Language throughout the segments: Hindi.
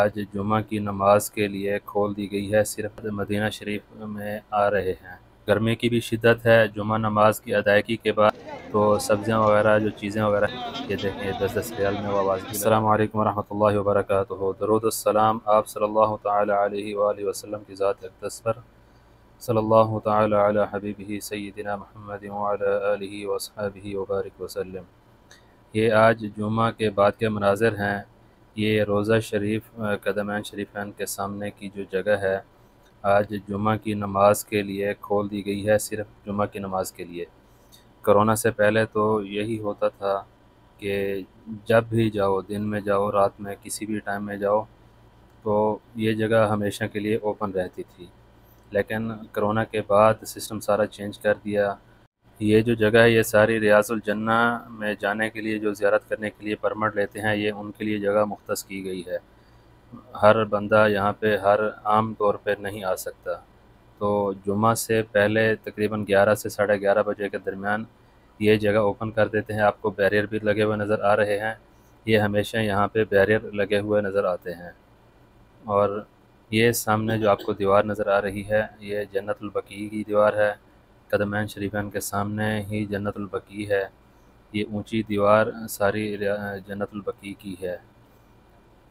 आज जुमा की नमाज के लिए खोल दी गई है, सिर्फ मदीना शरीफ में आ रहे हैं। गर्मी की भी शिद्दत है। जुमा नमाज की अदायगी के बाद तो सब्जियां वगैरह जो चीज़ें वगैरह ये देखें 10-10 रियाल में वो आवाज़ भी। अस्सलाम वालेकुम रहमतुल्लाहि व बरकातुहू। दरूद अस्सलाम आप सल्लल्लाहु तआला अलैहि व आलिहि वसल्लम की ज़ात अक़दस पर, सल्लल्लाहु तआला अला हबीबिही सय्यिदिना मुहम्मद व अला आलिहि व अस्हाबिही व बारिक वसल्लम। ये आज जुमा के बाद के मनाज़िर हैं। ये रोज़ा शरीफ कदमैन शरीफैन के सामने की जो जगह है, आज जुमा की नमाज के लिए खोल दी गई है, सिर्फ जुमा की नमाज के लिए। कोरोना से पहले तो यही होता था कि जब भी जाओ, दिन में जाओ, रात में, किसी भी टाइम में जाओ, तो ये जगह हमेशा के लिए ओपन रहती थी। लेकिन कोरोना के बाद सिस्टम सारा चेंज कर दिया। ये जो जगह है, ये सारी रियाजुल जन्ना में जाने के लिए, जो ज़ियारत करने के लिए परमिट लेते हैं, ये उनके लिए जगह मुख्तस की गई है। हर बंदा यहाँ पे हर आम तौर पे नहीं आ सकता। तो जुमा से पहले तकरीबन 11 से साढ़े 11 बजे के दरमियान ये जगह ओपन कर देते हैं। आपको बैरियर भी लगे हुए नज़र आ रहे हैं। ये हमेशा यहाँ पे बैरियर लगे हुए नज़र आते हैं। और ये सामने जो आपको दीवार नज़र आ रही है, ये जन्नतुल बकी की दीवार है। कदमैन शरीफैन के सामने ही जन्नतुल बकी है। ये ऊंची दीवार सारी जन्नतुल बकी की है।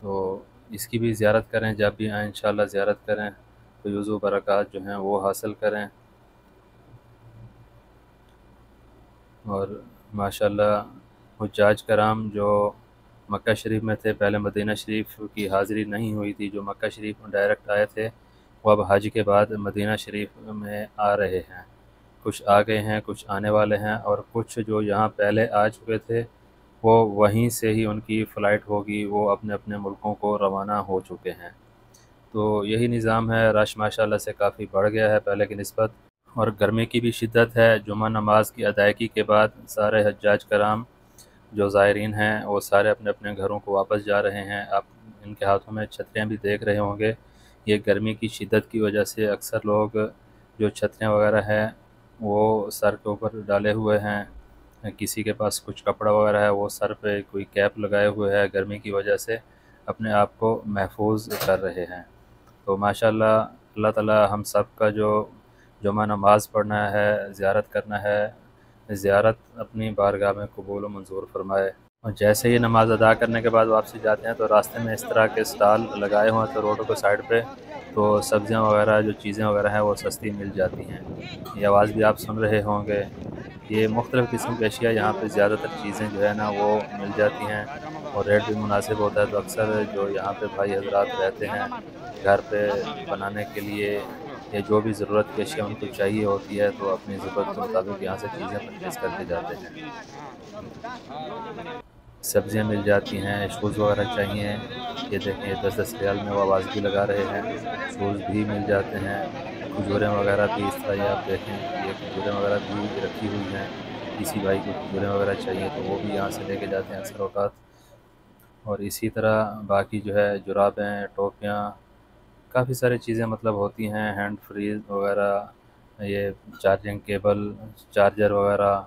तो इसकी भी ज़ियारत करें, जब भी आएँ इंशाअल्लाह ज़ियारत करें तो फ़ुज़ू बरक़ात जो हैं वो हासिल करें। और माशाअल्लाह हुज्जाज कराम जो मक्का शरीफ में थे, पहले मदीना शरीफ की हाज़िरी नहीं हुई थी, जो मक्का शरीफ में डायरेक्ट आए थे, वो अब हज के बाद मदीना शरीफ में आ रहे हैं। कुछ आ गए हैं, कुछ आने वाले हैं, और कुछ जो यहाँ पहले आ चुके थे वो वहीं से ही उनकी फ़्लाइट होगी, वो अपने अपने मुल्कों को रवाना हो चुके हैं। तो यही निज़ाम है। रश माशाअल्लाह से काफ़ी बढ़ गया है पहले की निस्बत, और गर्मी की भी शिद्दत है। जुमा नमाज की अदायगी के बाद सारे हज्जाज कराम जो ज़ायरीन हैं वो सारे अपने अपने घरों को वापस जा रहे हैं। आप इनके हाथों में छतरियाँ भी देख रहे होंगे। ये गर्मी की शिद्दत की वजह से अक्सर लोग जो छतरियाँ वगैरह हैं वो सर के ऊपर डाले हुए हैं। किसी के पास कुछ कपड़ा वगैरह है, वो सर पे कोई कैप लगाए हुए है, गर्मी की वजह से अपने आप को महफूज कर रहे हैं। तो माशाअल्लाह अल्लाह ताला हम सब का जो जुमा नमाज़ पढ़ना है, ज़ियारत करना है, ज़ियारत अपनी बारगाह में कबूल व मंज़ूर फ़रमाए। और जैसे ही नमाज़ अदा करने के बाद वापसी जाते हैं तो रास्ते में इस तरह के स्टॉल लगाए हुए हैं, तो रोडों के साइड पे तो सब्ज़ियाँ वगैरह जो चीज़ें वगैरह हैं वो सस्ती मिल जाती हैं। ये आवाज़ भी आप सुन रहे होंगे। ये मुख्तलिफ़ किस्म की अशिया यहाँ पे ज़्यादातर चीज़ें जो है ना वो मिल जाती हैं, और रेट भी मुनासिब होता है। तो अक्सर जो यहाँ पे भाई हज़रात रहते हैं घर पे बनाने के लिए, या जो भी ज़रूरत की अशिया उनको चाहिए होती है, तो अपनी ज़रूरत के मुताबिक यहाँ से चीज़ें परचेज़ करके जाते हैं। सब्ज़ियाँ मिल जाती हैं, शूज़ वगैरह चाहिए, ये देखें 10-10 रियाल में वो आवाज़ भी लगा रहे हैं। शूज़ भी मिल जाते हैं। खजूरें वगैरह भी इस तरह ये आप देखें, ये खजूरें वगैरह भी रखी हुई हैं। किसी भाई को खजूरें वगैरह चाहिए तो वो भी यहाँ से लेके जाते हैं अक्सर औक़ात। और इसी तरह बाकी जो है जुराबें, टोपियाँ, काफ़ी सारी चीज़ें मतलब होती हैं, हैंड फ्रीज़ वगैरह, ये चार्जिंग केबल, चार्जर वगैरह,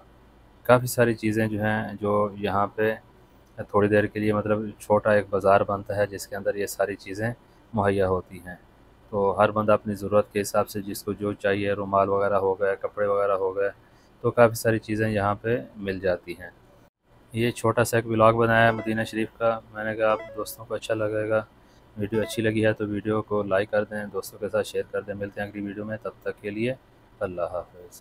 काफ़ी सारी चीज़ें जो हैं जो यहाँ पे थोड़ी देर के लिए मतलब छोटा एक बाज़ार बनता है जिसके अंदर ये सारी चीज़ें मुहैया होती हैं। तो हर बंदा अपनी ज़रूरत के हिसाब से जिसको जो चाहिए, रुमाल वगैरह हो गए, कपड़े वगैरह हो गए, तो काफ़ी सारी चीज़ें यहाँ पे मिल जाती हैं। ये छोटा सा एक व्लॉग बनाया है मदीना शरीफ का। मैंने कहा आप दोस्तों को अच्छा लगेगा। वीडियो अच्छी लगी है तो वीडियो को लाइक कर दें, दोस्तों के साथ शेयर कर दें। मिलते हैं अगली वीडियो में, तब तक के लिए अल्लाह हाफ़िज़।